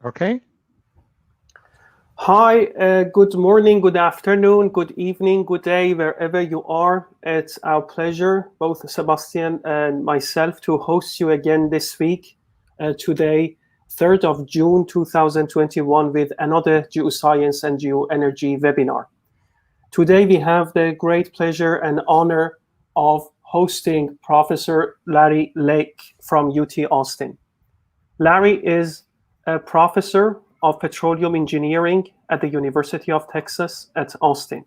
Okay. Hi, good morning, good afternoon, good evening, good day, wherever you are. It's our pleasure, both Sebastian and myself, to host you again this week, today, 3rd of June 2021, with another Geoscience and Geoenergy webinar. Today, we have the great pleasure and honor of hosting Professor Larry Lake from UT Austin. Larry is a professor of petroleum engineering at the University of Texas at Austin.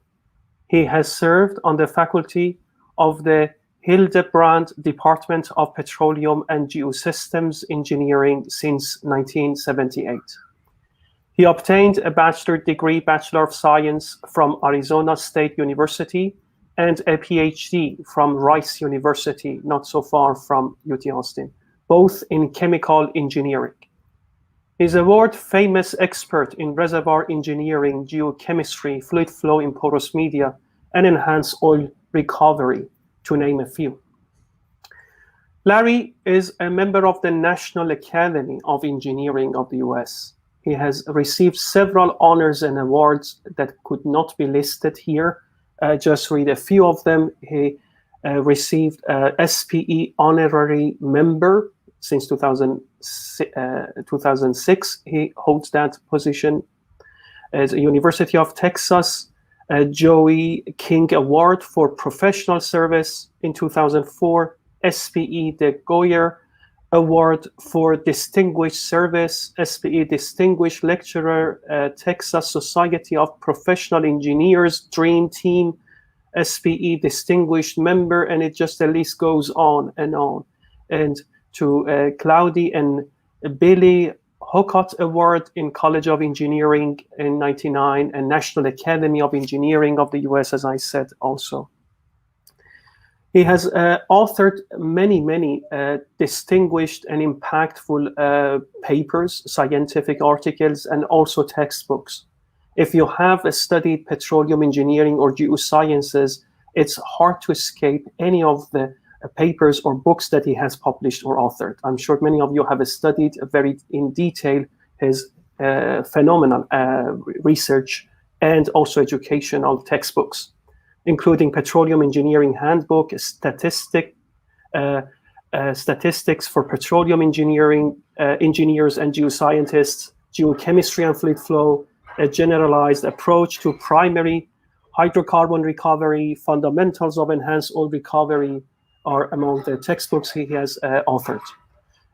He has served on the faculty of the Hildebrand Department of Petroleum and Geosystems Engineering since 1978. He obtained a bachelor's degree, Bachelor of Science, from Arizona State University and a PhD from Rice University, not so far from UT Austin, both in chemical engineering. He's a world-famous expert in reservoir engineering, geochemistry, fluid flow in porous media, and enhanced oil recovery, to name a few. Larry is a member of the National Academy of Engineering of the US. He has received several honors and awards that could not be listed here. Just read a few of them. He received a SPE honorary member since 2006. He holds that position. As a University of Texas Joey King Award for Professional Service in 2004, SPE de Goyer Award for Distinguished Service, SPE Distinguished Lecturer, Texas Society of Professional Engineers Dream Team, SPE Distinguished Member, and it just the list goes on and on. And to Claudie and Billy Hocott Award in College of Engineering in '99 and National Academy of Engineering of the US, as I said also. He has authored many distinguished and impactful papers, scientific articles, and also textbooks. If you have studied petroleum engineering or geosciences, it's hard to escape any of the papers or books that he has published or authored. I'm sure many of you have studied very in detail his phenomenal research and also educational textbooks, including Petroleum Engineering Handbook, Statistics for Petroleum Engineering Engineers and Geoscientists, Geochemistry and Fluid Flow, a Generalized Approach to Primary Hydrocarbon Recovery, Fundamentals of Enhanced Oil Recovery, are among the textbooks he has authored.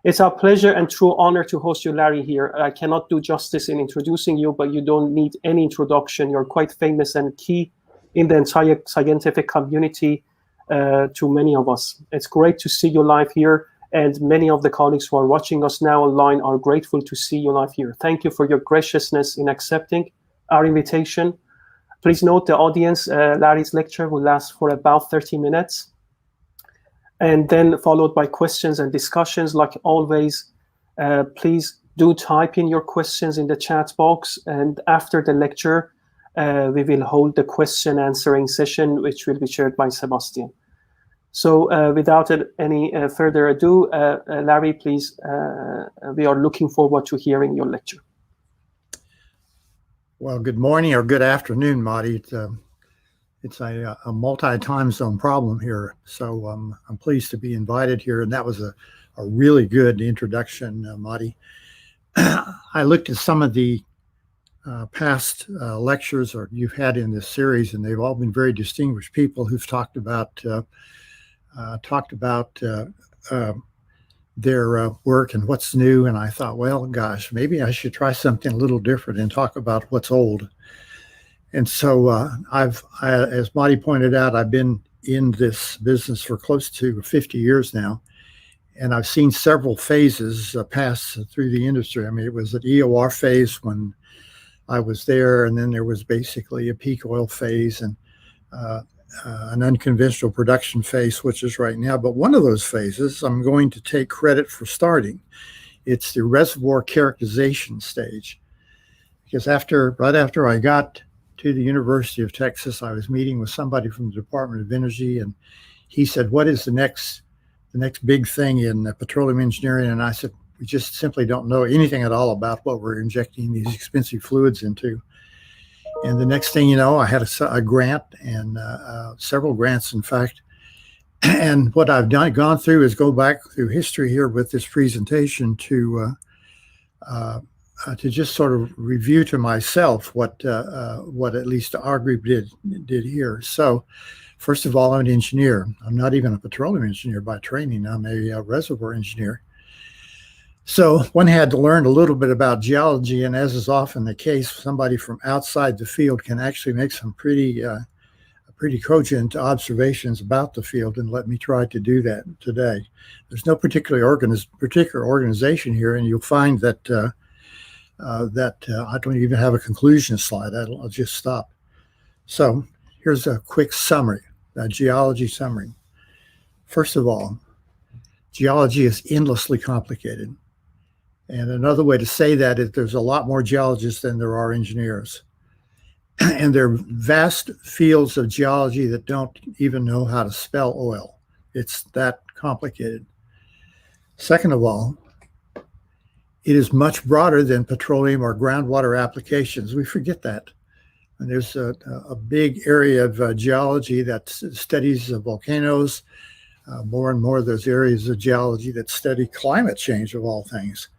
It's our pleasure and true honor to host you, Larry, here. I cannot do justice in introducing you, but you don't need any introduction. You're quite famous and key in the entire scientific community to many of us. It's great to see you live here, and many of the colleagues who are watching us now online are grateful to see you live here. Thank you for your graciousness in accepting our invitation. Please note the audience, Larry's lecture will last for about 30 minutes. And then followed by questions and discussions. Like always, please do type in your questions in the chat box. And after the lecture, we will hold the question answering session, which will be chaired by Sebastian. So without any further ado, Larry, please, we are looking forward to hearing your lecture. Well, good morning or good afternoon, Madi. It's a multi-time zone problem here, so I'm pleased to be invited here, and that was a really good introduction, Madi. I looked at some of the past lectures or you've had in this series, and they've all been very distinguished people who've talked about their work and what's new, and I thought, well, gosh, maybe I should try something a little different and talk about what's old. And so as Madi pointed out, I've been in this business for close to 50 years now, and I've seen several phases pass through the industry. I mean, it was an EOR phase when I was there, and then there was basically a peak oil phase and an unconventional production phase, which is right now. But one of those phases, I'm going to take credit for starting. It's the reservoir characterization stage, because right after I got to the University of Texas, I was meeting with somebody from the Department of Energy, and he said, "What is the next big thing in petroleum engineering?" And I said, We just simply don't know anything at all about what we're injecting these expensive fluids into. And the next thing you know, I had a grant, and several grants, in fact. And what I've gone through is go back through history here with this presentation to just sort of review to myself what at least our group did here. So, first of all, I'm an engineer. I'm not even a petroleum engineer by training. I'm a reservoir engineer. So one had to learn a little bit about geology, and as is often the case, somebody from outside the field can actually make some pretty cogent observations about the field, and let me try to do that today. There's no particular organization here, and you'll find that I don't even have a conclusion slide. I'll just stop. So here's a quick summary, a geology summary. First of all, geology is endlessly complicated. And another way to say that is there's a lot more geologists than there are engineers. And there are vast fields of geology that don't even know how to spell oil. It's that complicated. Second of all, it is much broader than petroleum or groundwater applications. We forget that. And there's a big area of geology that studies volcanoes. More and more, there's areas of geology that study climate change, of all things.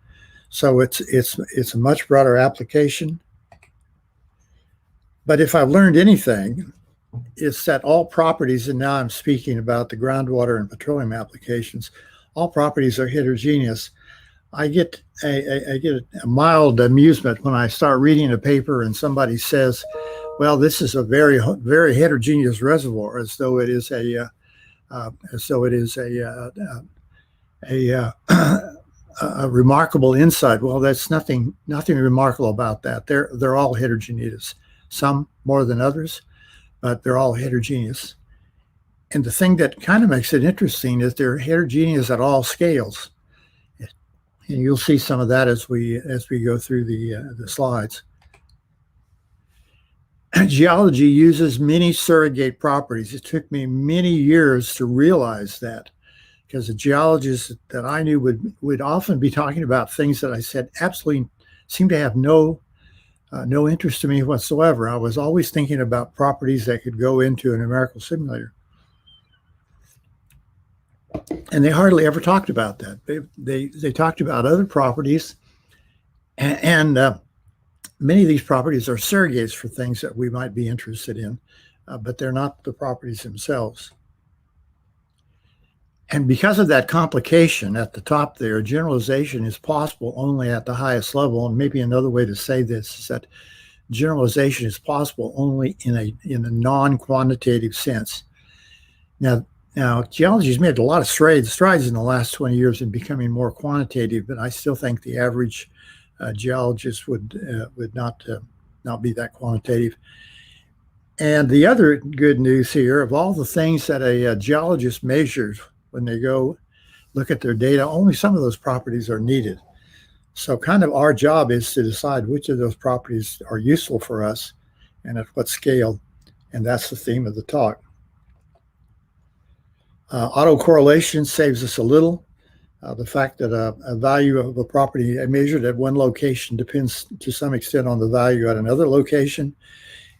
So it's a much broader application. But if I've learned anything, it's that all properties, and now I'm speaking about the groundwater and petroleum applications, all properties are heterogeneous. I get a mild amusement when I start reading a paper and somebody says, well, this is a very, very heterogeneous reservoir, as though it is a remarkable insight. Well, that's nothing remarkable about that. They're all heterogeneous, some more than others, but they're all heterogeneous. And the thing that kind of makes it interesting is they're heterogeneous at all scales. And you'll see some of that as we go through the slides. Geology uses many surrogate properties. It took me many years to realize that, because the geologists that I knew would often be talking about things that I said absolutely seemed to have no interest to me whatsoever. I was always thinking about properties that could go into a numerical simulator. And they hardly ever talked about that. They talked about other properties, and many of these properties are surrogates for things that we might be interested in, but they're not the properties themselves. And because of that complication at the top there, generalization is possible only at the highest level. And maybe another way to say this is that generalization is possible only in a non-quantitative sense. Now, geology has made a lot of strides in the last 20 years in becoming more quantitative, but I still think the average geologist would not be that quantitative. And the other good news here, of all the things that a geologist measures when they go look at their data, only some of those properties are needed. So kind of our job is to decide which of those properties are useful for us and at what scale. And that's the theme of the talk. Autocorrelation saves us a little. The fact that a value of a property measured at one location depends to some extent on the value at another location.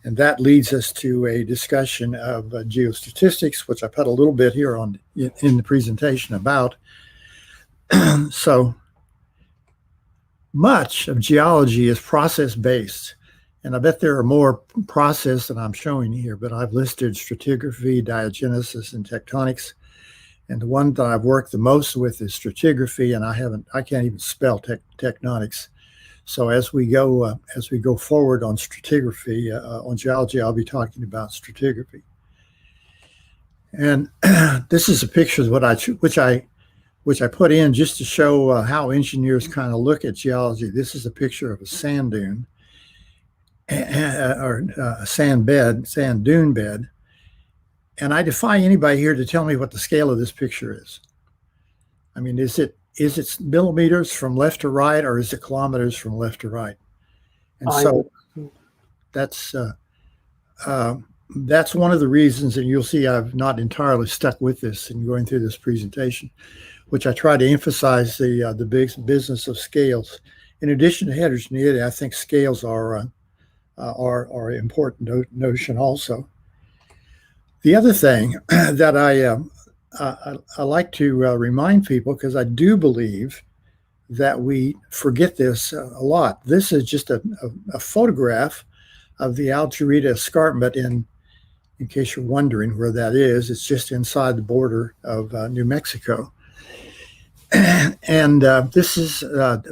And that leads us to a discussion of geostatistics, which I put a little bit here in the presentation about. So much of geology is process-based. And I bet there are more process than I'm showing here, but I've listed stratigraphy, diagenesis, and tectonics. And the one that I've worked the most with is stratigraphy, and I can't even spell tectonics. So as we go forward on stratigraphy, on geology, I'll be talking about stratigraphy. And this is a picture of which I put in just to show how engineers kind of look at geology. This is a picture of a sand dune, or a sand dune bed. And I defy anybody here to tell me what the scale of this picture is. I mean, is it millimeters from left to right, or is it kilometers from left to right? And so that's one of the reasons, and you'll see I've not entirely stuck with this in going through this presentation. which I try to emphasize the big business of scales. In addition to heterogeneity, I think scales are an important notion also. The other thing that I like to remind people, because I do believe that we forget this a lot. This is just a photograph of the Algerita Escarpment in case you're wondering where that is. It's just inside the border of New Mexico. And this is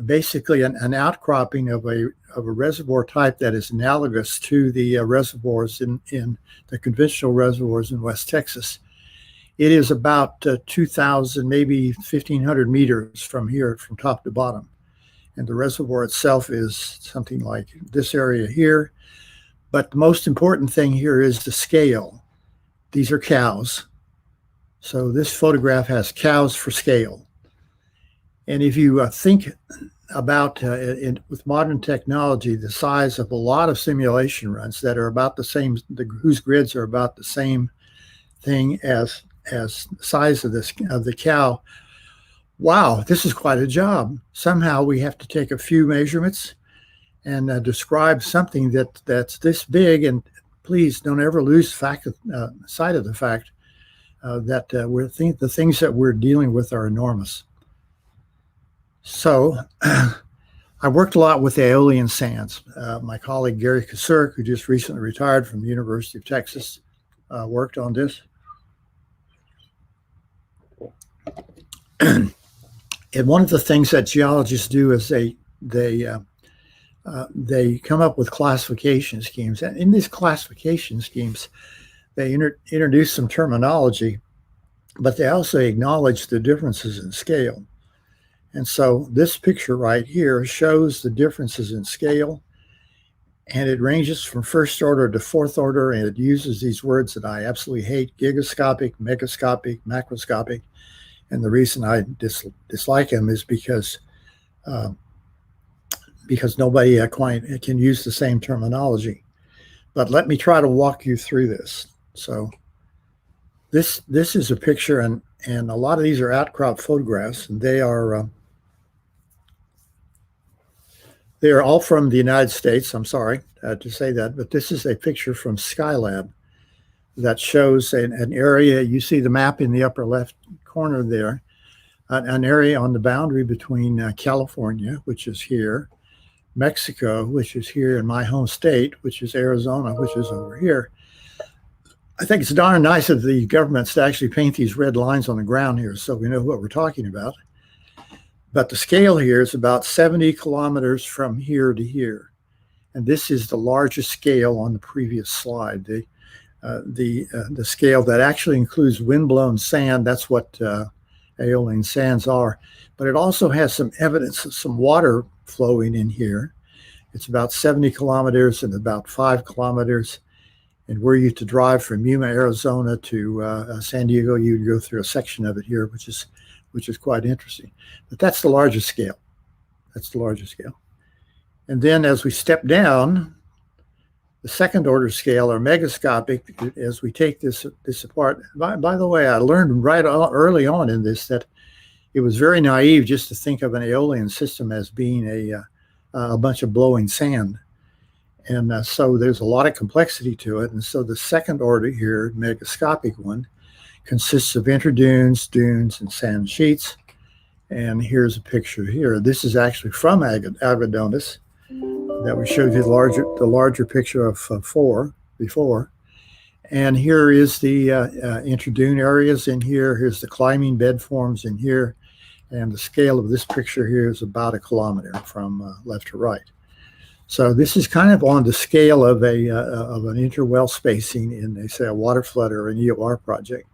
basically an outcropping of a reservoir type that is analogous to the reservoirs in the conventional reservoirs in West Texas. It is about 2,000, maybe 1,500 meters from here, from top to bottom. And the reservoir itself is something like this area here. But the most important thing here is the scale. These are cows. So this photograph has cows for scale. And if you think about, with modern technology, the size of a lot of simulation runs that are about the same, whose grids are about the same thing as size of the cow. Wow, this is quite a job. Somehow we have to take a few measurements and describe something that's this big. And please don't ever lose sight of the fact that the things that we're dealing with are enormous. So I worked a lot with aeolian sands. My colleague Gary Kasurk, who just recently retired from the University of Texas, worked on this. And one of the things that geologists do is they come up with classification schemes. And in these classification schemes, they introduce some terminology, but they also acknowledge the differences in scale. And so this picture right here shows the differences in scale, and it ranges from first order to fourth order, and it uses these words that I absolutely hate: gigascopic, megascopic, macroscopic. And the reason I dislike them is because nobody quite can use the same terminology. But let me try to walk you through this. So this is a picture, and a lot of these are outcrop photographs, and they are all from the United States. I'm sorry to say that, but this is a picture from Skylab that shows an area. You see the map in the upper left corner there, an area on the boundary between California, which is here, Mexico, which is here, and my home state, which is Arizona, which is over here. I think it's darn nice of the governments to actually paint these red lines on the ground here so we know what we're talking about. But the scale here is about 70 kilometers from here to here. And this is the largest scale on the previous slide. The scale that actually includes windblown sand. That's what aeolian sands are. But it also has some evidence of some water flowing in here. It's about 70 kilometers and about 5 kilometers. And were you to drive from Yuma, Arizona to San Diego, you'd go through a section of it here, which is quite interesting. But that's the largest scale. That's the largest scale. And then as we step down, the second order scale, or megascopic, as we take this apart. By the way, I learned early on in this that it was very naive just to think of an aeolian system as being a bunch of blowing sand. And so there's a lot of complexity to it. And so the second order here, megascopic one, consists of interdunes, dunes, and sand sheets. And here's a picture here. This is actually from Agadonis that we showed you the larger picture of before. And here is the interdune areas in here. Here's the climbing bed forms in here. And the scale of this picture here is about 1 kilometer from left to right. So this is kind of on the scale of an interwell spacing in, say, a water flood or an EOR project.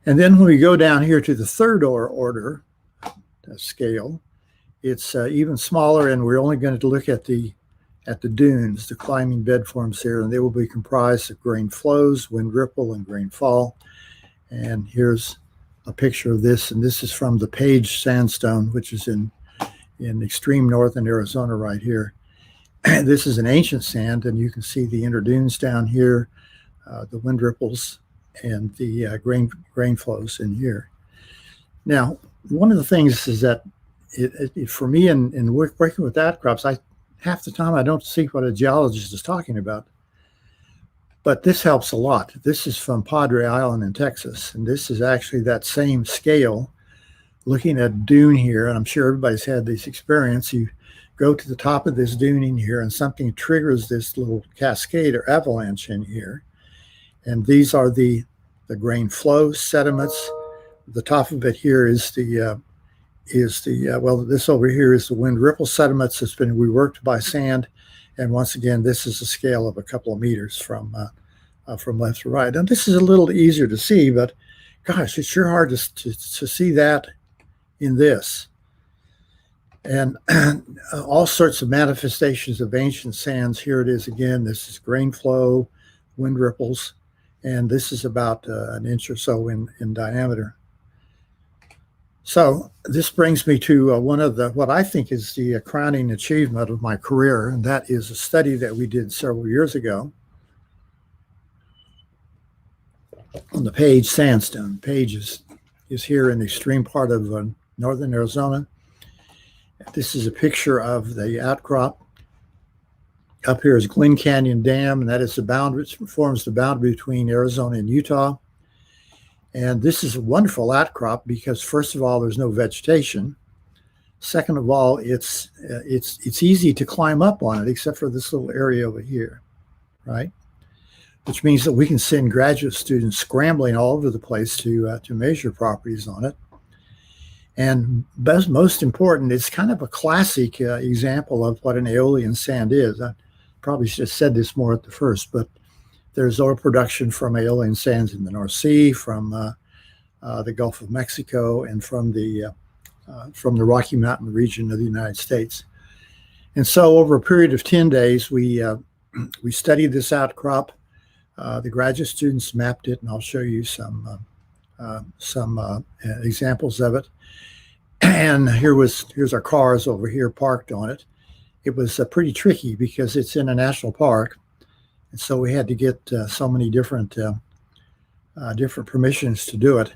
And then when we go down here to the third order scale, it's even smaller, and we're only going to look at the dunes, the climbing bed forms here, and they will be comprised of grain flows, wind ripple, and grain fall. And here's a picture of this, and this is from the Page sandstone, which is in extreme northern Arizona right here. This is an ancient sand, and you can see the interdunes down here, the wind ripples, and the grain flows in here. Now, one of the things is that for me in working with outcrops, half the time I don't see what a geologist is talking about. But this helps a lot. This is from Padre Island in Texas, and this is actually that same scale. Looking at dune here, and I'm sure everybody's had this experience. You go to the top of this dune in here, and something triggers this little cascade or avalanche in here. And these are the grain flow sediments. The top of it here is well, this over here is the wind ripple sediments that's been reworked by sand. And once again, this is a scale of a couple of meters from left to right. And this is a little easier to see, but gosh, it's sure hard to see that in this. And all sorts of manifestations of ancient sands. Here it is again. This is grain flow, wind ripples, and this is about an inch or so in diameter. So this brings me to one of what I think is the crowning achievement of my career, and that is a study that we did several years ago on the Page Sandstone. Page is here in the extreme part of northern Arizona. This is a picture of the outcrop. Up here is Glen Canyon Dam, and that is the boundary, forms the boundary between Arizona and Utah. And this is a wonderful outcrop because, first of all, there's no vegetation. Second of all, it's easy to climb up on it, except for this little area over here, right? Which means that we can send graduate students scrambling all over the place to measure properties on it. And most important, it's kind of a classic example of what an aeolian sand is. I probably should have said this more at the first, but there's oil production from aeolian sands in the North Sea, from the Gulf of Mexico, and from the Rocky Mountain region of the United States. And so over a period of 10 days, we studied this outcrop. The graduate students mapped it, and I'll show you some examples of it. And here's our cars over here parked on it. It was pretty tricky because it's in a national park, and so we had to get so many different permissions to do it.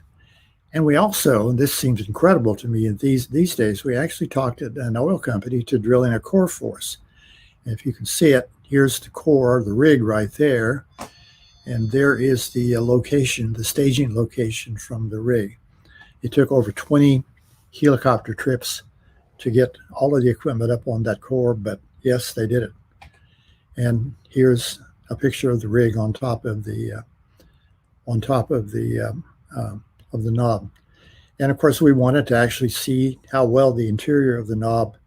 And we also, and this seems incredible to me, these days, we actually talked to an oil company to drill in a core for us. And if you can see it, here's the core, the rig right there. And there is the location, the staging location from the rig. It took over 20 helicopter trips to get all of the equipment up on that core, but yes, they did it. And here's a picture of the rig on top of the knob. And of course, we wanted to actually see how well the interior of the knob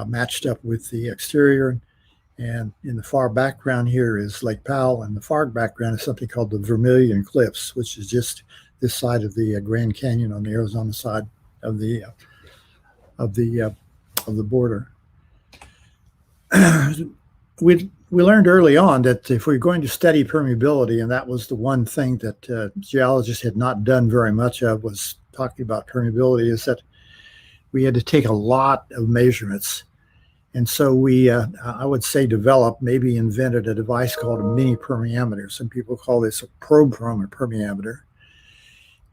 matched up with the exterior. And in the far background here is Lake Powell, and the far background is something called the Vermillion Eclipse, which is just this side of the Grand Canyon on the Arizona side of the border. We learned early on that if we're going to study permeability, and that was the one thing that geologists had not done very much of, was talking about permeability, is that we had to take a lot of measurements. And so we, I would say, developed, maybe invented a device called a mini permeameter. Some people call this a probe permeameter.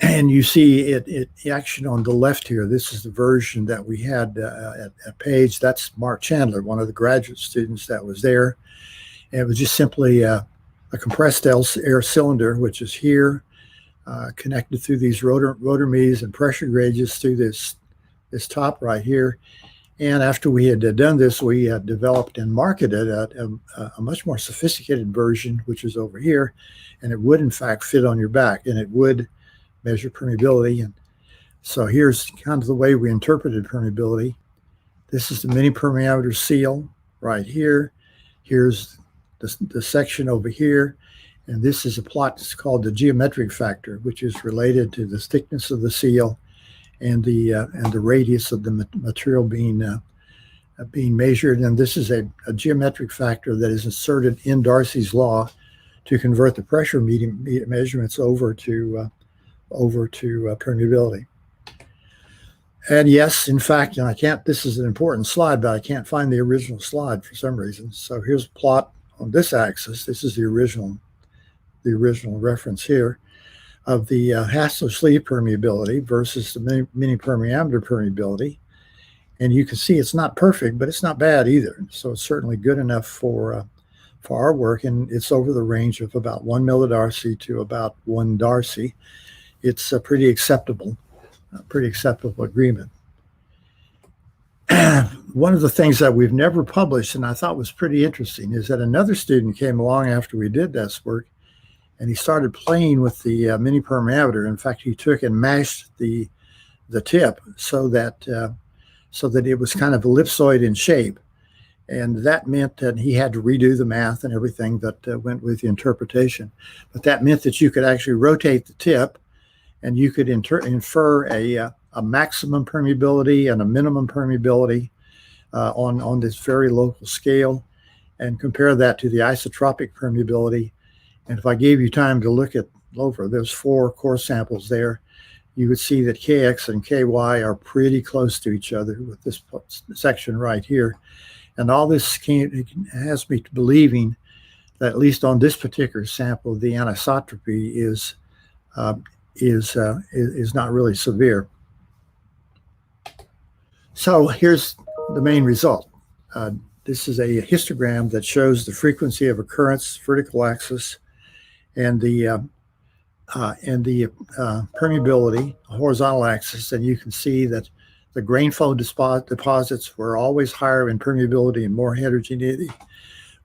And you see it action on the left here. This is the version that we had at Page. That's Mark Chandler, one of the graduate students that was there. And it was just simply a compressed air cylinder, which is here, connected through these rotor-me's and pressure gauges through this top right here. And after we had done this, we developed and marketed a much more sophisticated version, which is over here. And it would, in fact, fit on your back, and it would measure permeability. And so here's kind of the way we interpreted permeability. This is the mini permeameter seal right here. Here's the section over here. And this is a plot that's called the geometric factor, which is related to the thickness of the seal and the radius of the material being measured. And this is a geometric factor that is inserted in Darcy's law to convert the pressure measurements over to permeability. And yes, in fact, and I can't, this is an important slide, but I can't find the original slide for some reason. So here's a plot on this axis. This is the original reference here. Hassler sleeve permeability versus the mini permeameter permeability. And you can see it's not perfect, but it's not bad either. So it's certainly good enough for our work, and it's over the range of about 1 millidarcy to about 1 darcy. It's a pretty acceptable agreement. One of the things that we've never published, and I thought was pretty interesting, is that another student came along after we did this work, and he started playing with the mini permeameter. In fact, he took and mashed the tip so that it was kind of ellipsoid in shape. And that meant that he had to redo the math and everything that went with the interpretation. But that meant that you could actually rotate the tip, and you could infer a maximum permeability and a minimum permeability on this very local scale, and compare that to the isotropic permeability. And if I gave you time to look at over, there's 4 core samples there, you would see that Kx and Ky are pretty close to each other with this section right here. And all this has me believing that at least on this particular sample, the anisotropy is not really severe. So here's the main result. This is a histogram that shows the frequency of occurrence, vertical axis, and the permeability, horizontal axis. And you can see that the grain flow deposits were always higher in permeability and more heterogeneity.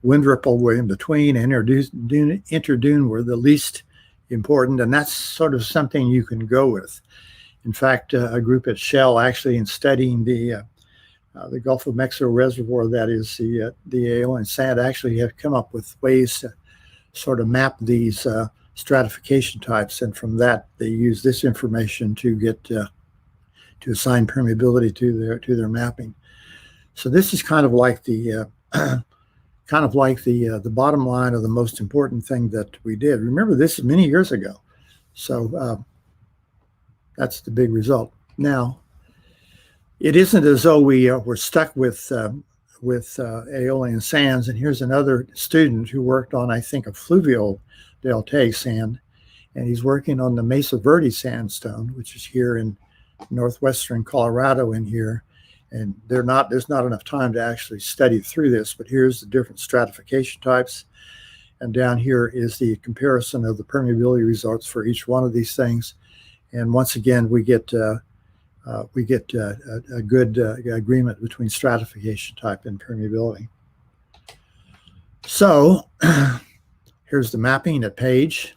Wind ripple were in between, and interdune were the least important, and that's sort of something you can go with. In fact, a group at Shell actually, in studying the Gulf of Mexico reservoir, that is the aeolian sand, actually have come up with ways to sort of map these stratification types, and from that they use this information to get to assign permeability to their mapping. So this is kind of like the bottom line of the most important thing that we did. Remember, this is many years ago, so that's the big result. Now, it isn't as though we're stuck with aeolian sands. And here's another student who worked on, I think, a fluvial deltaic sand, and he's working on the Mesa Verde sandstone, which is here in northwestern Colorado in here. And there's not enough time to actually study through this, but here's the different stratification types. And down here is the comparison of the permeability results for each one of these things. And once again, we get a good agreement between stratification type and permeability. So here's the mapping at Page.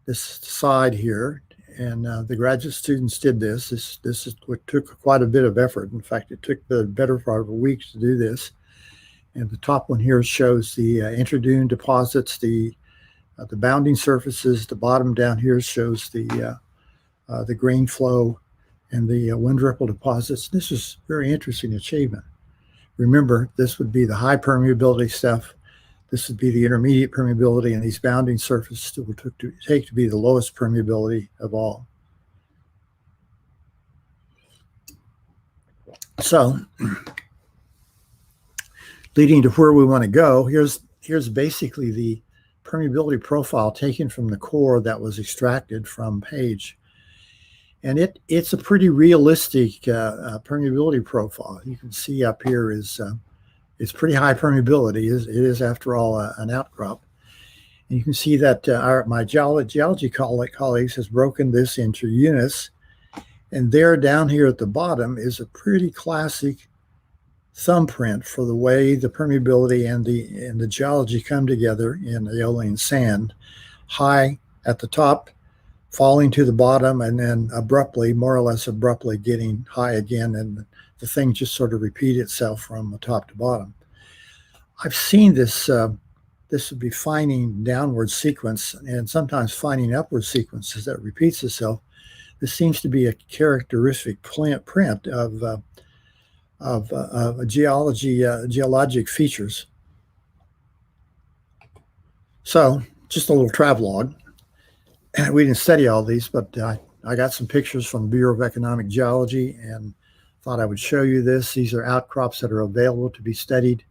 This side here. And the graduate students did this. This is what took quite a bit of effort. In fact, it took the better part of a week to do this. And the top one here shows the interdune deposits, the bounding surfaces. The bottom down here shows the grain flow and the wind ripple deposits. This is a very interesting achievement. Remember, this would be the high permeability stuff. This would be the intermediate permeability, and these bounding surfaces will take to be the lowest permeability of all. So, leading to where we want to go, here's basically the permeability profile taken from the core that was extracted from Page. And it's a pretty realistic permeability profile. You can see up here is it's pretty high permeability. It is, after all, an outcrop. And you can see that my geology colleagues has broken this into units. And there down here at the bottom is a pretty classic thumbprint for the way the permeability and the geology come together in aeolian sand. High at the top, falling to the bottom, and then abruptly, more or less abruptly, getting high again, and the thing just sort of repeat itself from the top to bottom. I've seen this would be fining downward sequence, and sometimes fining upward sequences that repeats itself. This seems to be a characteristic print of geologic features. So just a little travelogue. We didn't study all these, but I got some pictures from the Bureau of Economic Geology and thought I would show you this. These are outcrops that are available to be studied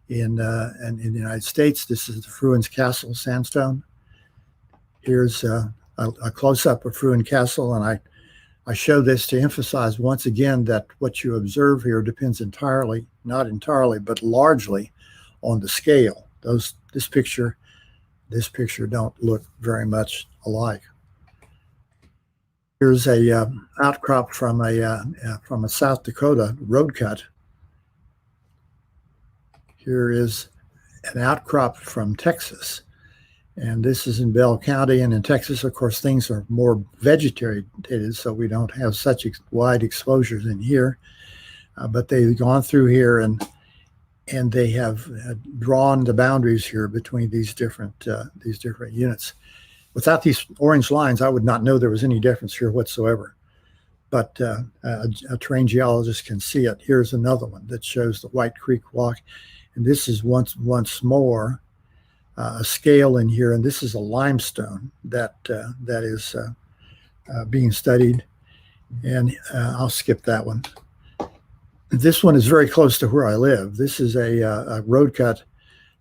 in the United States. This is the Fruins Castle sandstone. Here's a close-up of Fruin Castle, and I show this to emphasize once again that what you observe here depends entirely, not entirely, but largely on the scale. This picture don't look very much alike. Here's a outcrop from a South Dakota road cut. Here is an outcrop from Texas. And this is in Bell County, and in Texas, of course, things are more vegetated, so we don't have such wide exposures in here. But they've gone through here, and they have drawn the boundaries here between these different units. Without these orange lines, I would not know there was any difference here whatsoever. But a trained geologist can see it. Here's another one that shows the White Creek Walk, and this is once more a scale in here, and this is a limestone that is being studied, and I'll skip that one. This one is very close to where I live. This is a road cut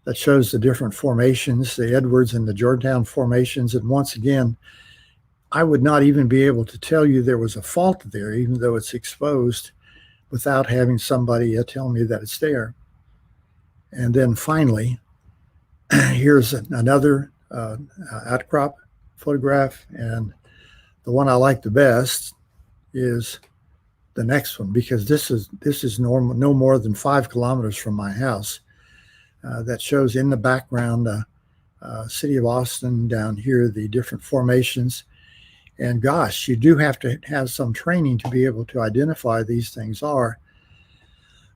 that shows the different formations, the Edwards and the Georgetown formations, and once again, I would not even be able to tell you there was a fault there, even though it's exposed, without having somebody tell me that it's there. And then finally, here's another outcrop photograph, and the one I like the best is the next one, because this is no more than 5 kilometers from my house. That shows in the background city of Austin, down here the different formations, and gosh, you do have to have some training to be able to identify these things are.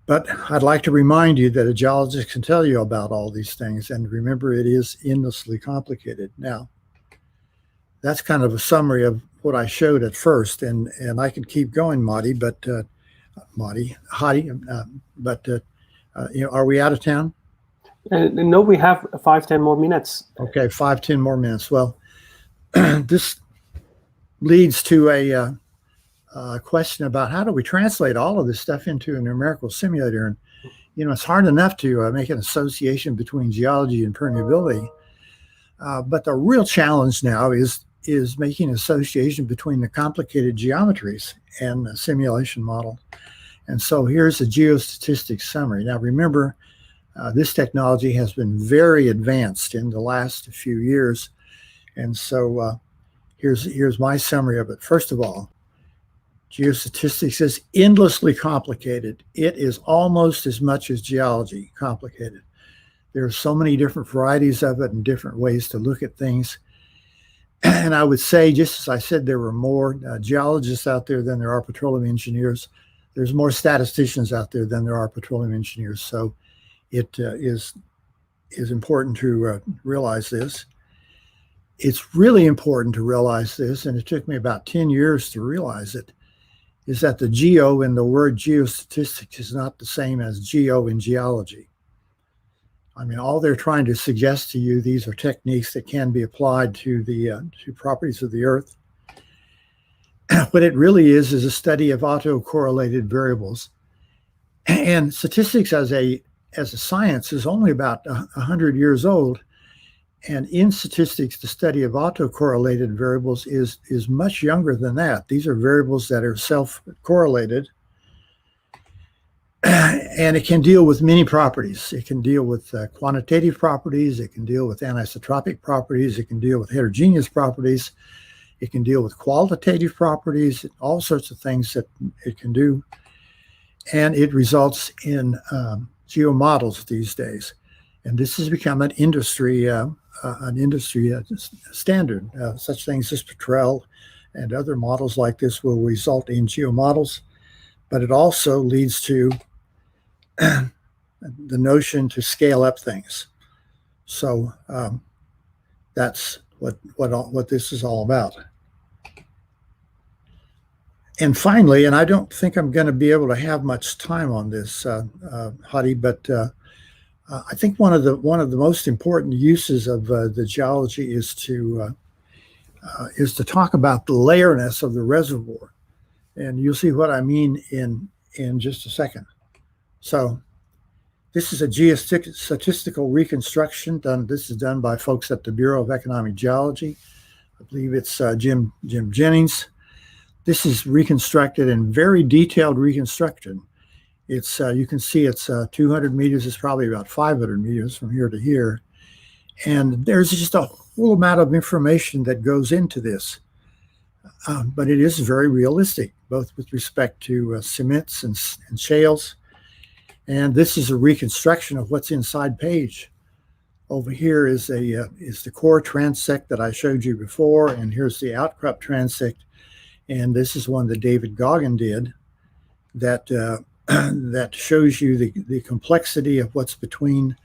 But I'd like to remind you that a geologist can tell you about all these things, and remember, it is endlessly complicated. Now, that's kind of a summary of what I showed at first, and I can keep going, Hadi, but are we out of town? No, we have 5-10 more minutes. Okay, 5-10 more minutes. Well, this leads to a question about how do we translate all of this stuff into a numerical simulator. And it's hard enough to make an association between geology and permeability, but the real challenge now is making an association between the complicated geometries and the simulation model. And so here's a Geostatistics Summary. Now remember, this technology has been very advanced in the last few years, and so here's my summary of it. First of all, geostatistics is endlessly complicated. It is almost as much as geology complicated. There are so many different varieties of it and different ways to look at things. And I would say, just as I said, there were more geologists out there than there are petroleum engineers. There's more statisticians out there than there are petroleum engineers. So it is important to realize this. It's really important to realize this, and it took me about 10 years to realize it, is that the geo in the word geostatistics is not the same as geo in geology. I mean, all they're trying to suggest to you, these are techniques that can be applied to the to properties of the Earth. What it really is a study of autocorrelated variables. And statistics as a science is only about 100 years old. And in statistics, the study of autocorrelated variables is much younger than that. These are variables that are self-correlated. And it can deal with many properties. It can deal with quantitative properties. It can deal with anisotropic properties. It can deal with heterogeneous properties. It can deal with qualitative properties, all sorts of things that it can do. And it results in geomodels these days. And this has become an industry standard. Such things as Petrel and other models like this will result in geomodels, but it also leads to the notion to scale up things. So that's what this is all about. And finally, and I don't think I'm going to be able to have much time on this, Hadi, but I think one of the most important uses of the geology is to talk about the layerness of the reservoir, and you'll see what I mean in just a second. So, this is a geostatistical reconstruction done. This is done by folks at the Bureau of Economic Geology. I believe it's Jim Jennings. This is reconstructed and very detailed reconstruction. It's you can see it's 200 meters. It's probably about 500 meters from here to here. And there's just a whole amount of information that goes into this. But it is very realistic, both with respect to cements and shales. And this is a reconstruction of what's inside Page. Over here is the core transect that I showed you before, and here's the outcrop transect. And this is one that David Goggin did that that shows you the complexity of what's between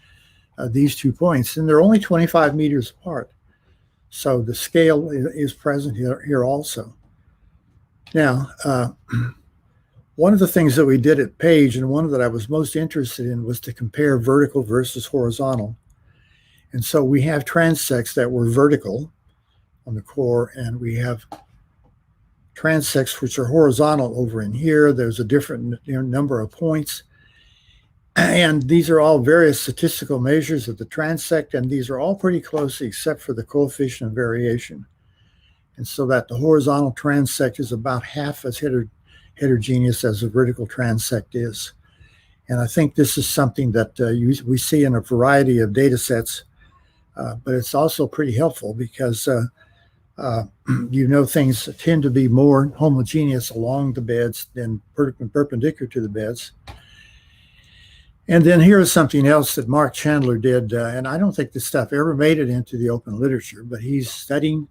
these 2 points. And they're only 25 meters apart. So the scale is present here also. Now, one of the things that we did at Page, and one that I was most interested in, was to compare vertical versus horizontal. And so we have transects that were vertical on the core, and we have transects which are horizontal over in here. There's a different number of points. And these are all various statistical measures of the transect, and these are all pretty close except for the coefficient of variation. And so that the horizontal transect is about half as heterogeneous as the vertical transect is. And I think this is something that we see in a variety of data sets, but it's also pretty helpful because things tend to be more homogeneous along the beds than perpendicular to the beds. And then here is something else that Mark Chandler did, and I don't think this stuff ever made it into the open literature, but he's studying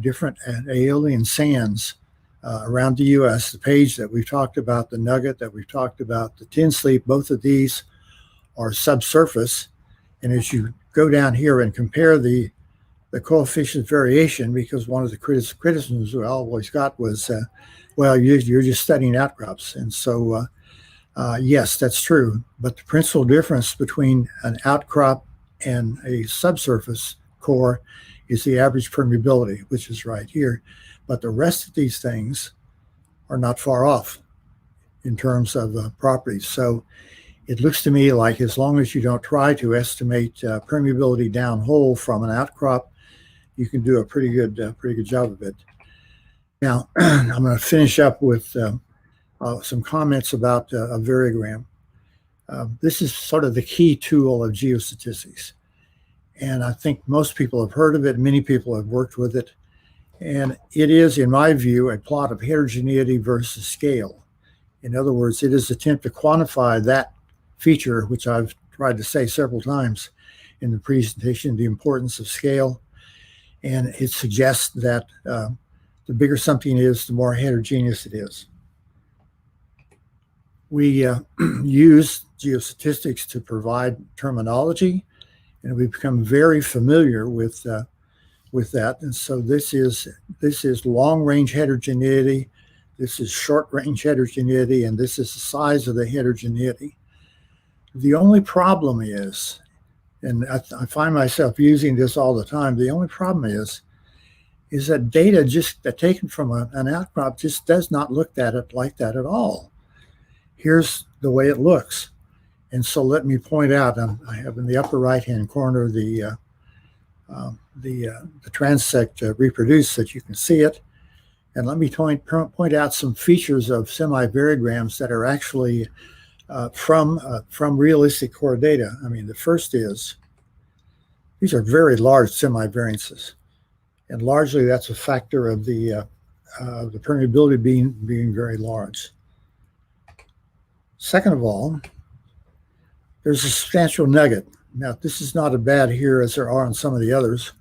different aeolian sands around the U.S. The Page that we've talked about, the Nugget that we've talked about, the Tin Sleep, both of these are subsurface. And as you go down here and compare the coefficient of variation, because one of the criticisms we always got was, well, you're just studying outcrops. And so, yes, that's true. But the principal difference between an outcrop and a subsurface core is the average permeability, which is right here. But the rest of these things are not far off in terms of properties. So it looks to me like as long as you don't try to estimate permeability downhole from an outcrop, you can do a pretty good job of it. Now, I'm going to finish up with some comments about a variogram. This is sort of the key tool of geostatistics. And I think most people have heard of it. Many people have worked with it. And it is, in my view, a plot of heterogeneity versus scale. In other words, it is an attempt to quantify that feature, which I've tried to say several times in the presentation, the importance of scale. And it suggests that the bigger something is, the more heterogeneous it is. We use geostatistics to provide terminology, and we've become very familiar with that. And so this is long-range heterogeneity, this is short-range heterogeneity, and this is the size of the heterogeneity. The only problem is, and I find myself using this all the time, the only problem is that data just taken from an outcrop just does not look at it like that at all. Here's the way it looks. And so let me point out, I have in the upper right-hand corner the transect reproduced so that you can see it. And let me point out some features of semi-variograms that are actually from realistic core data. I mean, the first is, these are very large semi-variances. And largely that's a factor of the permeability being very large. Second of all, there's a substantial nugget. Now, this is not as bad here as there are on some of the others.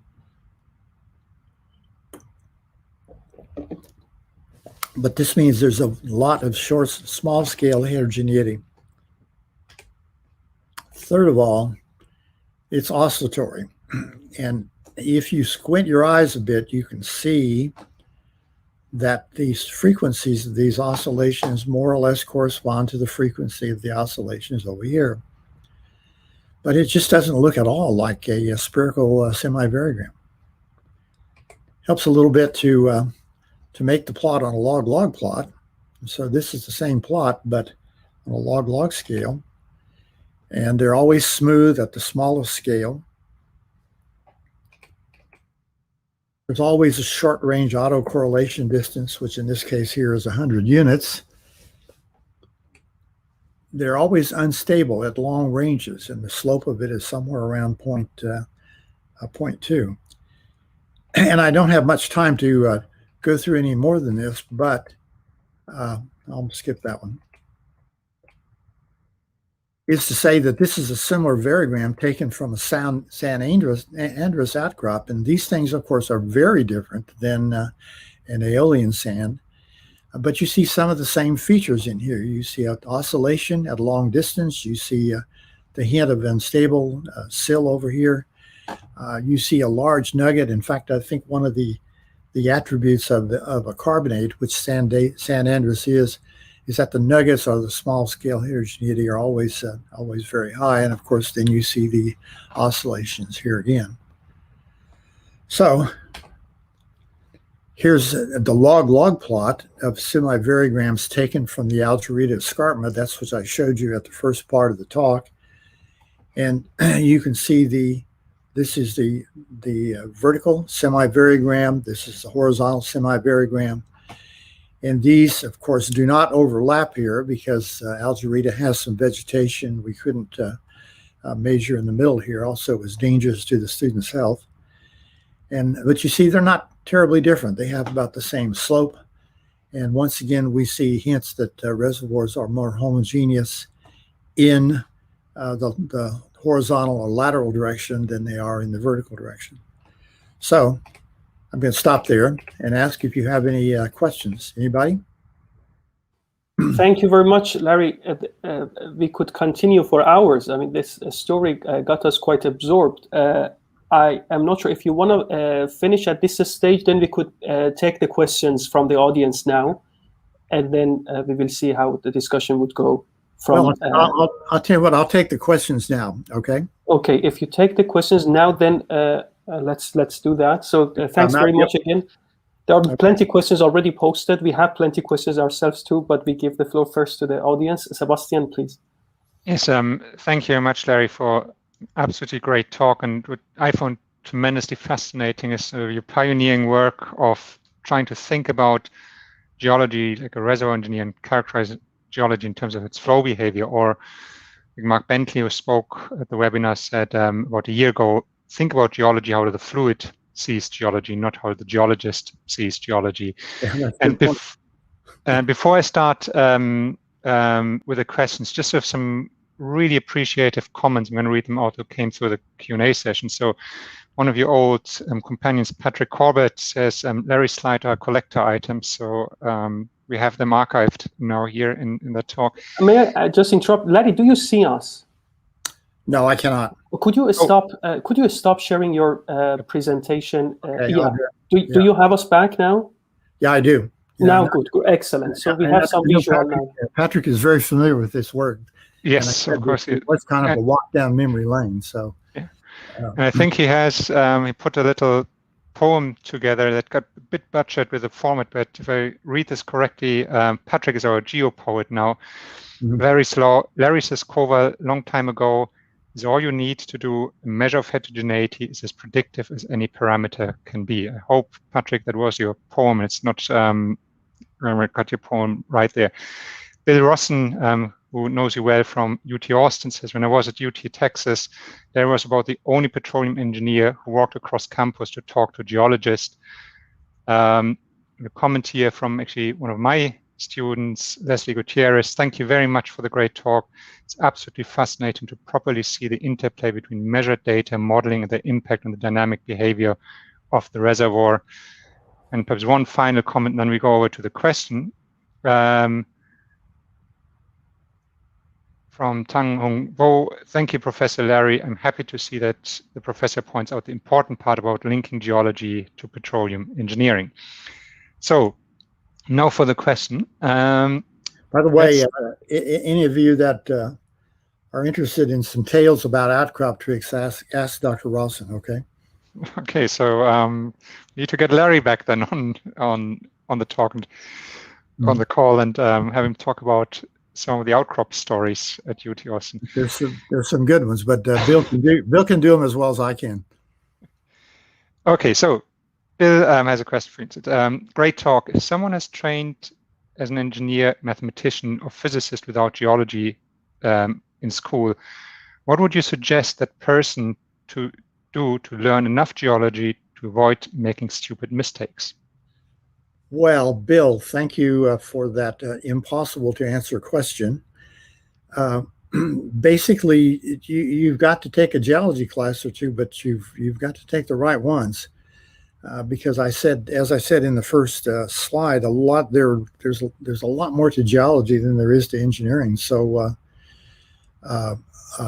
But this means there's a lot of small scale heterogeneity. Third of all, it's oscillatory. And if you squint your eyes a bit, you can see that these frequencies of these oscillations more or less correspond to the frequency of the oscillations over here. But it just doesn't look at all like a spherical semi-variogram. Helps a little bit to make the plot on a log-log plot. So this is the same plot, but on a log-log scale. And they're always smooth at the smallest scale. There's always a short-range autocorrelation distance, which in this case here is 100 units. They're always unstable at long ranges, and the slope of it is somewhere around 0.2. And I don't have much time to go through any more than this, but I'll skip that one. Is to say that this is a similar variogram taken from a San Andreas outcrop, and these things, of course, are very different than an Aeolian sand. But you see some of the same features in here. You see an oscillation at a long distance. You see the hint of unstable sill over here. You see a large nugget. In fact, I think one of the attributes of a carbonate, which San Andreas is that the nuggets or the small scale heterogeneity are always very high. And of course, then you see the oscillations here again. So here's the log plot of semi-variograms taken from the Algerita escarpment. That's what I showed you at the first part of the talk. And you can see this is the vertical semi-variogram. This is the horizontal semi-variogram. And these, of course, do not overlap here because Algerita has some vegetation we couldn't measure in the middle here. Also, it was dangerous to the student's health. But you see, they're not terribly different. They have about the same slope. And once again, we see hints that reservoirs are more homogeneous in the horizontal or lateral direction than they are in the vertical direction. So I'm going to stop there and ask if you have any questions. Anybody? Thank you very much, Larry. We could continue for hours. I mean, this story got us quite absorbed. I am not sure if you want to finish at this stage, then we could take the questions from the audience now, and then we will see how the discussion would go. I'll tell you what, I'll take the questions now, okay? Okay, if you take the questions now, then let's do that. So thanks very much again. There are plenty of questions already posted. We have plenty of questions ourselves too, but we give the floor first to the audience. Sebastian, please. Yes, thank you very much, Larry, for absolutely great talk. And what I found tremendously fascinating is your pioneering work of trying to think about geology like a reservoir engineer and characterize geology in terms of its flow behavior. Or like Mark Bentley, who spoke at the webinar, said about a year ago, think about geology how the fluid sees geology, not how the geologist sees geology. Yeah, and before I start with the questions, just with some really appreciative comments, I'm going to read them out who came through the Q&A session. So one of your old companions, Patrick Corbett, says, Larry's slides are collector items. So we have them archived now here in the talk. May I just interrupt? Larry, do you see us? No, I cannot. Could you stop? Could you stop sharing your presentation? Okay, yeah. Do you have us back now? Yeah, I do. Yeah, now, good, excellent. So we have some visual now. Patrick is very familiar with this work. Yes, of course. It was kind of a walk down memory lane. So, yeah. And I think he has he put a little poem together that got a bit butchered with the format, but if I read this correctly, Patrick is our geopoet now. Mm-hmm. Very slow. Larry says, Kova, long time ago, is all you need to do a measure of heterogeneity is as predictive as any parameter can be. I hope, Patrick, that was your poem. It's not, I got your poem right there. Bill Rossen, who knows you well from UT Austin, says, when I was at UT Texas, there was about the only petroleum engineer who walked across campus to talk to a geologist. A comment here from actually one of my students, Leslie Gutierrez. Thank you very much for the great talk. It's absolutely fascinating to properly see the interplay between measured data, modeling, and the impact on the dynamic behavior of the reservoir. And perhaps one final comment, then we go over to the question. From Tang Hong Vo, thank you, Professor Larry. I'm happy to see that the professor points out the important part about linking geology to petroleum engineering. So, now for the question. By the way, any of you that are interested in some tales about outcrop tricks, ask Dr. Rossen, okay? Okay, so we need to get Larry back then on the talk and on the call and have him talk about some of the outcrop stories at UT Austin. There's some good ones, but Bill can do them as well as I can. Okay, so Bill has a question for you. Great talk. If someone has trained as an engineer, mathematician, or physicist without geology in school, what would you suggest that person to do to learn enough geology to avoid making stupid mistakes? Well, Bill, thank you for that impossible to answer question. Basically, you've got to take a geology class or two, but you've got to take the right ones. Because as I said in the first slide, there's a lot more to geology than there is to engineering. So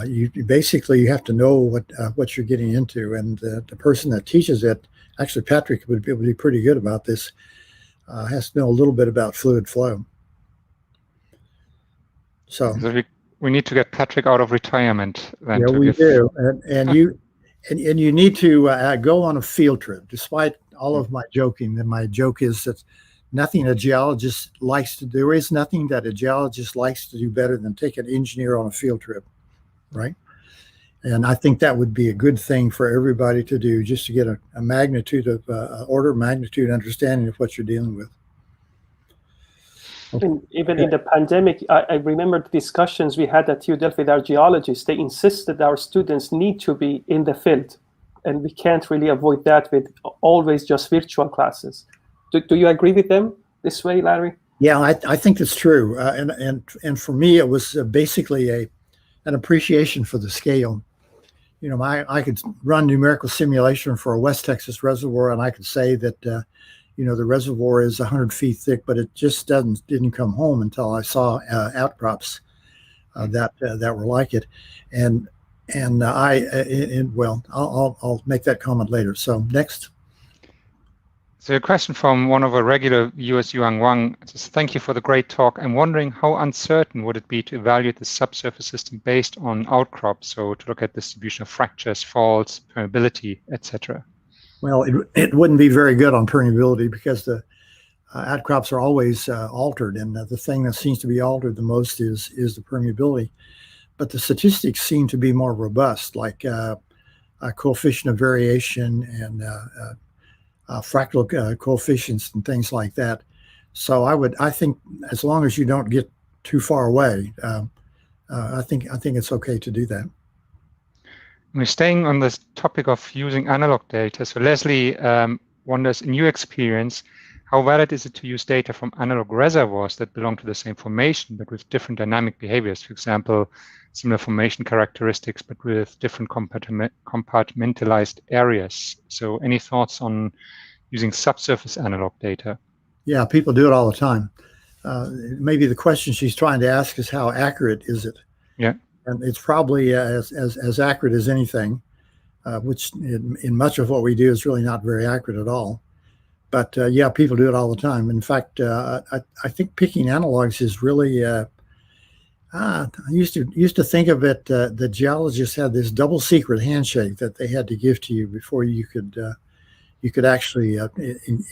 you basically have to know what you're getting into, and the person that teaches it, actually Patrick would be pretty good about this, has to know a little bit about fluid flow. So we need to get Patrick out of retirement. Then yeah, we do, and you need to go on a field trip. Despite all of my joking, and my joke is that nothing a geologist likes to do. There is nothing that a geologist likes to do better than take an engineer on a field trip, right? And I think that would be a good thing for everybody to do, just to get a magnitude of order of magnitude understanding of what you're dealing with. Even in the pandemic, I remember the discussions we had at TU Delft with our geologists. They insisted our students need to be in the field, and we can't really avoid that with always just virtual classes. Do you agree with them this way, Larry? Yeah, I think that's true. And for me, it was basically an appreciation for the scale. You know, I could run numerical simulation for a West Texas reservoir, and I could say that you know, the reservoir is 100 feet thick, but it just didn't come home until I saw outcrops that were like it, and well, I'll make that comment later. So next. So a question from one of our regular viewers, Yuan Wang, says, thank you for the great talk. I'm wondering how uncertain would it be to evaluate the subsurface system based on outcrops, so to look at distribution of fractures, faults, permeability, etc. Well, it wouldn't be very good on permeability, because the outcrops are always altered, and the thing that seems to be altered the most is the permeability. But the statistics seem to be more robust, like a coefficient of variation and fractal coefficients and things like that. So I think as long as you don't get too far away, I think it's okay to do that. We're staying on this topic of using analog data. So Leslie wonders, in your experience, how valid is it to use data from analog reservoirs that belong to the same formation but with different dynamic behaviors? For example, similar formation characteristics but with different compartmentalized areas. So any thoughts on using subsurface analog data? Yeah, people do it all the time. Maybe the question she's trying to ask is, how accurate is it? Yeah. And it's probably as accurate as anything, which in much of what we do is really not very accurate at all. But yeah, people do it all the time. In fact, I think picking analogs is really. I used to think of it. The geologists had this double secret handshake that they had to give to you before you could actually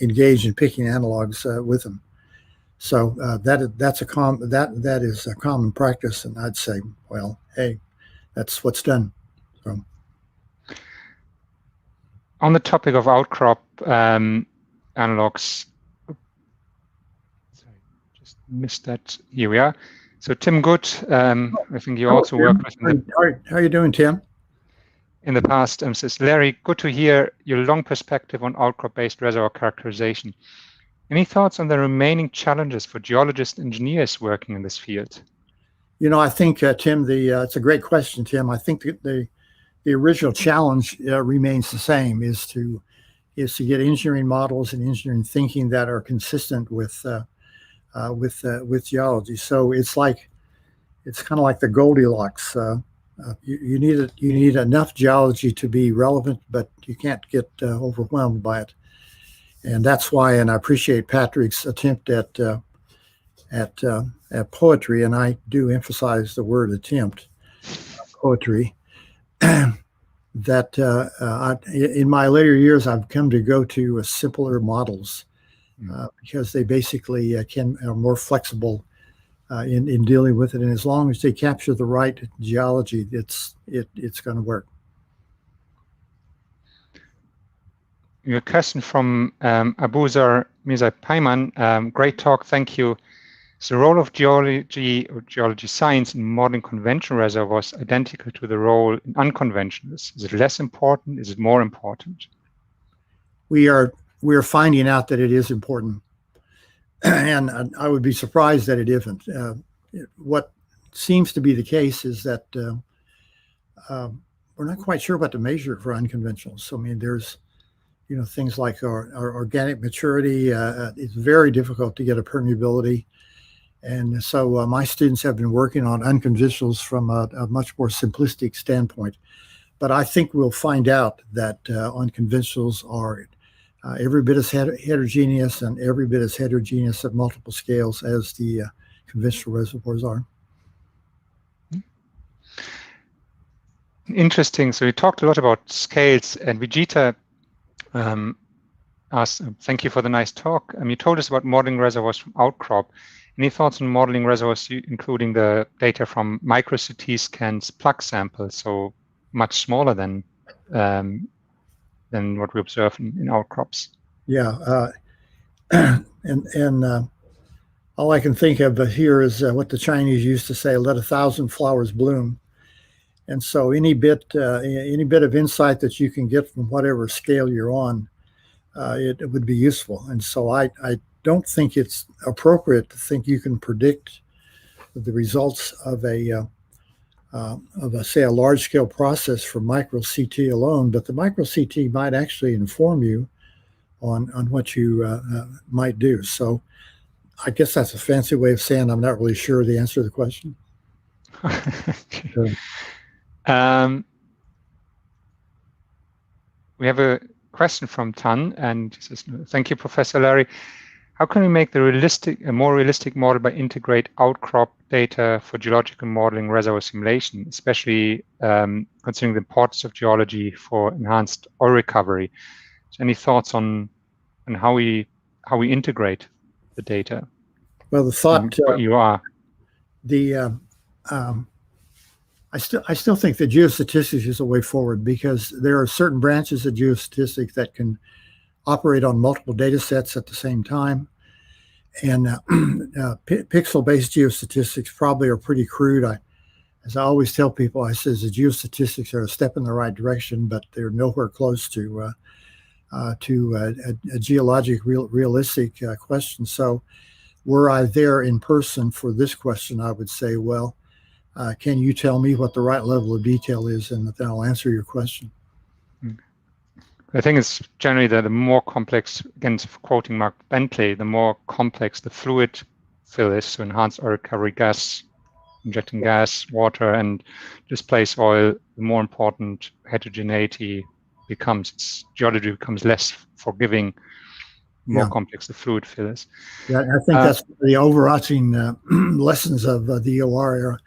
engage in picking analogs with them. So that is a common practice, and I'd say, well, hey, that's what's done. So, on the topic of outcrop analogs, sorry, just missed that. Here we are. So Tim Good, I think you also worked with. How are you doing, Tim? In the past, says Larry, good to hear your long perspective on outcrop-based reservoir characterization. Any thoughts on the remaining challenges for geologists and engineers working in this field? You know, I think, Tim, it's a great question, Tim. I think the original challenge remains the same, is to get engineering models and engineering thinking that are consistent with geology. So it's kind of like the Goldilocks. You need enough geology to be relevant, but you can't get overwhelmed by it. And that's why, and I appreciate Patrick's attempt at poetry, and I do emphasize the word attempt, poetry, that in my later years, I've come to go to simpler models because they basically are more flexible in dealing with it. And as long as they capture the right geology, it's going to work. Your question from Abuzar Mizai Paiman. Great talk, thank you. Is the role of geology or geology science in modeling conventional reservoirs identical to the role in unconventionals? Is it less important? Is it more important? We are finding out that it is important, and I would be surprised that it isn't. What seems to be the case is that we're not quite sure what to measure for unconventionals. So I mean, there's things like our organic maturity. It's very difficult to get a permeability. And so my students have been working on unconventionals from a much more simplistic standpoint. But I think we'll find out that unconventionals are every bit as heterogeneous and every bit as heterogeneous at multiple scales as the conventional reservoirs are. Interesting. So we talked a lot about scales, and Vijita asked, thank you for the nice talk. You told us about modeling reservoirs from Outcrop. Any thoughts on modeling reservoirs, including the data from micro CT scans plug samples, so much smaller than what we observe in outcrops? Yeah, and all I can think of here is what the Chinese used to say: "Let 1,000 flowers bloom." And so, any bit of insight that you can get from whatever scale you're on, it would be useful. And so, I don't think it's appropriate to think you can predict the results of a large scale process from micro CT alone, but the micro CT might actually inform you on what you might do. So I guess that's a fancy way of saying I'm not really sure the answer to the question. We have a question from Tan, and he says, thank you, Professor Larry. How can we make a more realistic model by integrate outcrop data for geological modeling reservoir simulation, especially considering the importance of geology for enhanced oil recovery? So any thoughts on how we integrate the data? Well, the thought what you are. I still think that geostatistics is a way forward, because there are certain branches of geostatistics that can operate on multiple data sets at the same time. And pixel-based geostatistics probably are pretty crude. As I always tell people, I says the geostatistics are a step in the right direction, but they're nowhere close to a geologic realistic question. So were I there in person for this question, I would say, well, can you tell me what the right level of detail is, and then I'll answer your question. I think it's generally that the more complex, again, quoting Mark Bentley, the more complex the fluid fill is, so enhanced oil recovery, gas, injecting gas, water, and displaced oil, the more important heterogeneity becomes. Geology becomes less forgiving, the more complex the fluid fill is. Yeah, I think that's the overarching lessons of the EOR era.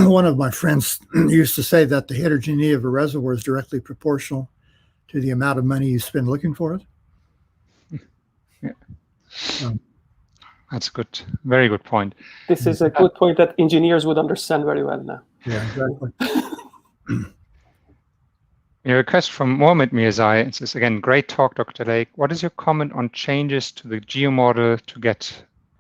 One of my friends used to say that the heterogeneity of a reservoir is directly proportional to the amount of money you spend looking for it. Yeah. That's a good, very good point. This is a good point that engineers would understand very well now. Yeah, exactly. A request from Mohamed Mirzai. It says, again, great talk, Dr. Lake. What is your comment on changes to the GeoModel to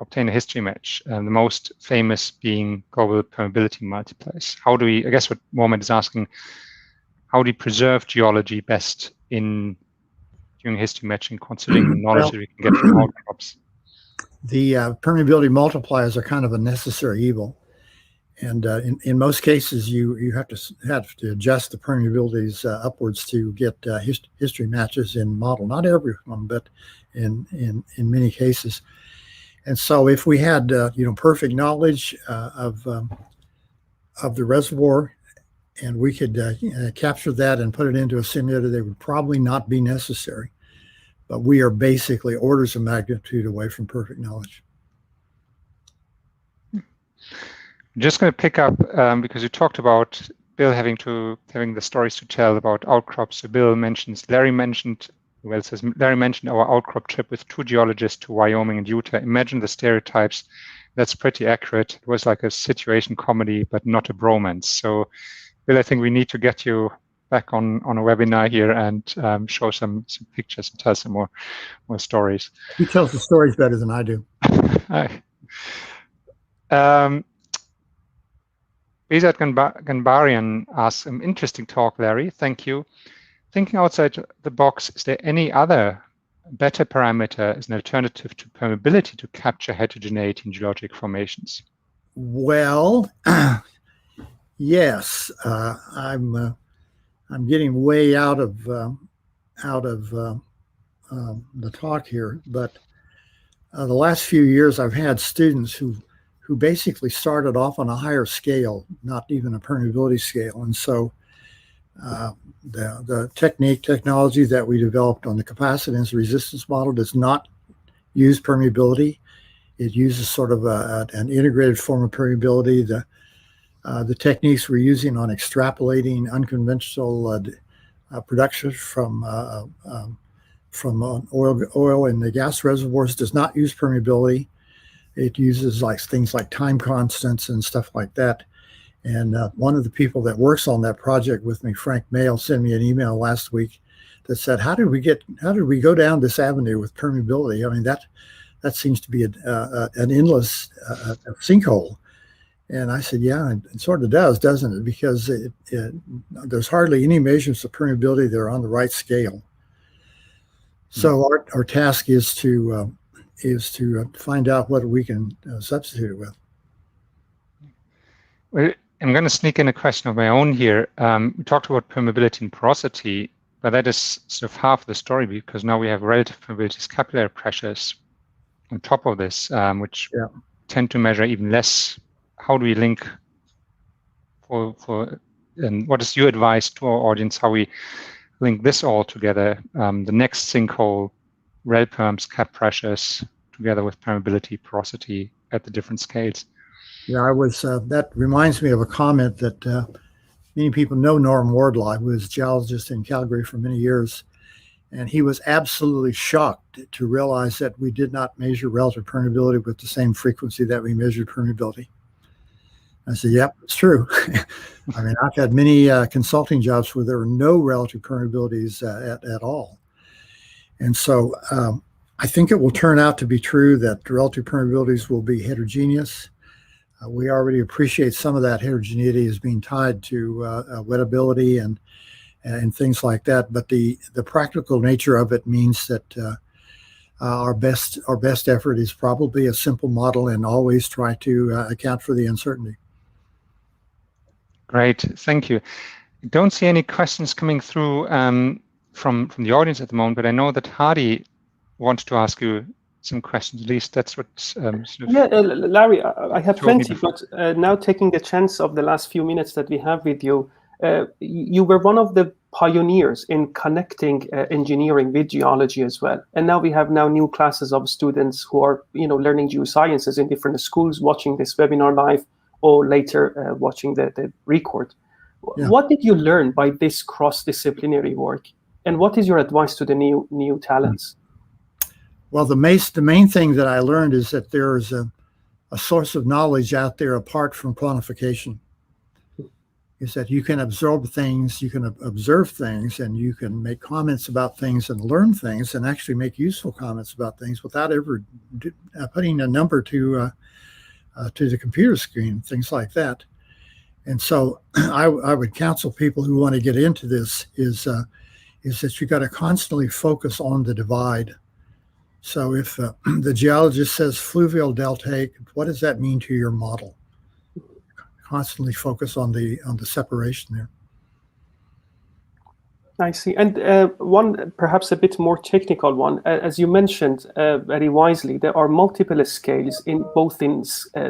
obtain a history match? The most famous being global permeability multipliers. How do we, I guess what Mohamed is asking, how do we preserve geology best in doing history matching, considering the knowledge that we can get from outcrops? The permeability multipliers are kind of a necessary evil, and in most cases, you have to adjust the permeabilities upwards to get history matches in model. Not everyone, but in many cases. And so, if we had perfect knowledge of the reservoir, and we could capture that and put it into a simulator, they would probably not be necessary. But we are basically orders of magnitude away from perfect knowledge. I'm just going to pick up because you talked about Bill having the stories to tell about outcrops. So Bill mentions, Larry mentioned our outcrop trip with 2 geologists to Wyoming and Utah. Imagine the stereotypes. That's pretty accurate. It was like a situation comedy, but not a bromance. So Bill, I think we need to get you back on a webinar here and show some pictures and tell some more stories. He tells the stories better than I do. Bezat Ganbarian asks, an interesting talk, Larry. Thank you. Thinking outside the box, is there any other better parameter as an alternative to permeability to capture heterogeneity in geologic formations? Well, yes. I'm getting way out of the talk here, but the last few years I've had students who basically started off on a higher scale, not even a permeability scale, and so the technology that we developed on the capacitance resistance model does not use permeability. It uses sort of an integrated form of permeability. The techniques we're using on extrapolating unconventional production from oil in the gas reservoirs does not use permeability. It uses things like time constants and stuff like that. And one of the people that works on that project with me, Frank Mail, sent me an email last week that said, "How did we go down this avenue with permeability? I mean, that seems to be an endless sinkhole." And I said, "Yeah, it sort of does, doesn't it? Because there's hardly any measurements of permeability that are on the right scale." So our task is to find out what we can substitute it with. Well, I'm going to sneak in a question of my own here. We talked about permeability and porosity, but that is sort of half the story, because now we have relative permeabilities, capillary pressures on top of this, which tend to measure even less. How do we link and what is your advice to our audience, how we link this all together, the next sinkhole, rel perms, cap pressures, together with permeability, porosity at the different scales? Yeah, that reminds me of a comment that many people know. Norm Wardlaw, who was a geologist in Calgary for many years, and he was absolutely shocked to realize that we did not measure relative permeability with the same frequency that we measured permeability. I said, "Yep, it's true." I mean, I've had many consulting jobs where there were no relative permeabilities at all. And so I think it will turn out to be true that the relative permeabilities will be heterogeneous. We already appreciate some of that heterogeneity as being tied to wettability and things like that. But the practical nature of it means that our best effort is probably a simple model and always try to account for the uncertainty. Great, thank you. I don't see any questions coming through from the audience at the moment, but I know that Hardy wants to ask you some questions. At least that's what. Larry, I have plenty, but now taking the chance of the last few minutes that we have with you, you were one of the pioneers in connecting engineering with geology as well. And now we have new classes of students who are learning geosciences in different schools, watching this webinar live, or later watching the record. Yeah. What did you learn by this cross-disciplinary work? And what is your advice to the new talents? Well, the main thing that I learned is that there is a source of knowledge out there apart from quantification. Is that you can absorb things, you can observe things, and you can make comments about things and learn things and actually make useful comments about things without ever putting a number to the computer screen, things like that. And so I would counsel people who want to get into this is that you got to constantly focus on the divide. So if the geologist says fluvial deltaic, what does that mean to your model? Constantly focus on the separation there. I see. And one perhaps a bit more technical one, as you mentioned very wisely, there are multiple scales in both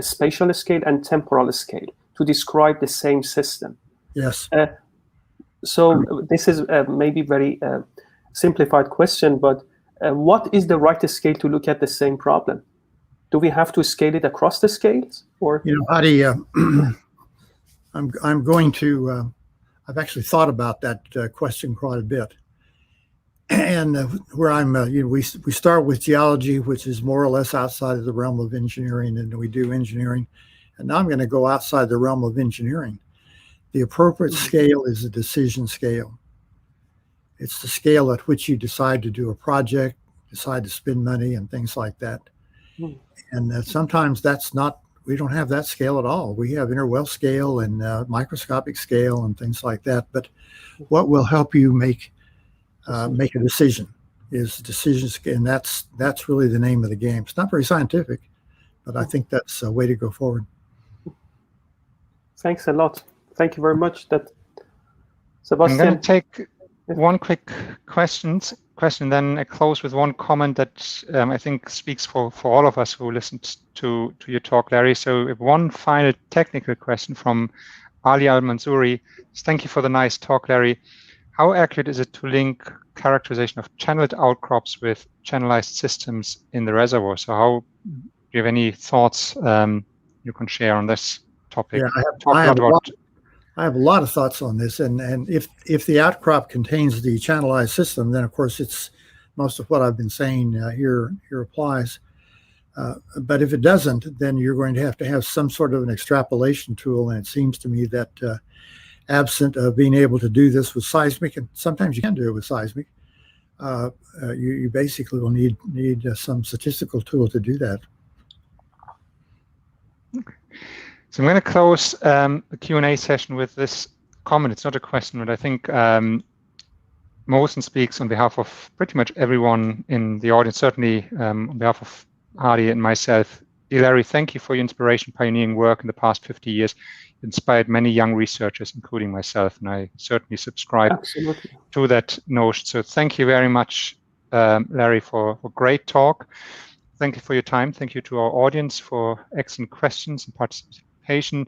spatial scale and temporal scale to describe the same system. Yes. So this is maybe very simplified question, but what is the right scale to look at the same problem? Do we have to scale it across the scales, or? Hadi, I'm going to. I've actually thought about that question quite a bit, and where I'm, we start with geology, which is more or less outside of the realm of engineering, and we do engineering, and now I'm going to go outside the realm of engineering. The appropriate scale is a decision scale. It's the scale at which you decide to do a project, decide to spend money and things like that. And sometimes that's not, we don't have that scale at all. We have interwell scale and microscopic scale and things like that. But what will help you make a decision is decision scale, and that's really the name of the game. It's not very scientific, but I think that's a way to go forward. Thanks a lot. Thank you very much. Sebastian. I'm going to take one quick question, then I close with one comment that I think speaks for all of us who listened to your talk, Larry. So one final technical question from Ali Al-Mansouri. Thank you for the nice talk, Larry. How accurate is it to link characterization of channeled outcrops with channelized systems in the reservoir? So how do you have any thoughts you can share on this topic? Yeah, I have a lot of thoughts on this, and if the outcrop contains the channelized system, then of course it's most of what I've been saying here applies. But if it doesn't, then you're going to have some sort of an extrapolation tool, and it seems to me that absent of being able to do this with seismic, and sometimes you can do it with seismic, you basically will need some statistical tool to do that. Okay. So I'm going to close the Q&A session with this comment. It's not a question, but I think Mosen speaks on behalf of pretty much everyone in the audience, certainly on behalf of Hardy and myself. Dear Larry, thank you for your inspiration, pioneering work in the past 50 years. You inspired many young researchers, including myself, and I certainly subscribe to that notion. So thank you very much, Larry, for a great talk. Thank you for your time. Thank you to our audience for excellent questions and participation.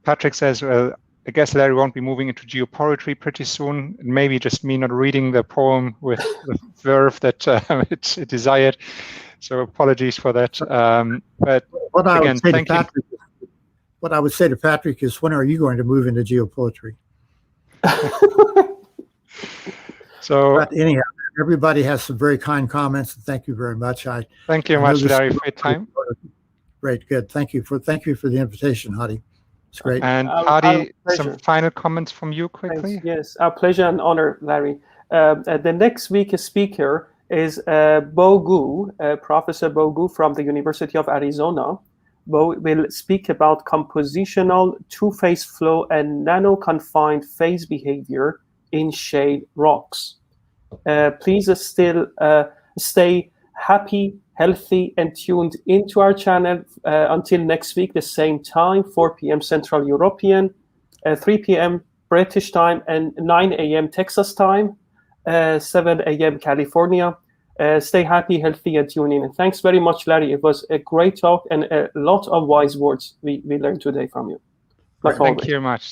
Patrick says, well, I guess Larry won't be moving into geopoetry pretty soon. Maybe just me not reading the poem with the verve that it desired. So apologies for that. But what again, thank you. What I would say to Patrick is, when are you going to move into geopoetry? But anyhow, everybody has some very kind comments, and thank you very much. Thank you much, Larry, for your time. Great, good. Thank you for the invitation, Hadi. It's great. And Hadi, some final comments from you quickly. Thanks. Yes, our pleasure and honor, Larry. The next week's speaker is Bo Gu, Professor Bo Gu from the University of Arizona. Bo will speak about compositional two-phase flow and nano-confined phase behavior in shale rocks. Please still stay happy, healthy, and tuned into our channel until next week, the same time, 4 p.m. Central European, 3 p.m. British time, and 9 a.m. Texas time, 7 a.m. California. Stay happy, healthy, and tune in. And thanks very much, Larry. It was a great talk and a lot of wise words we learned today from you. Thank you very much.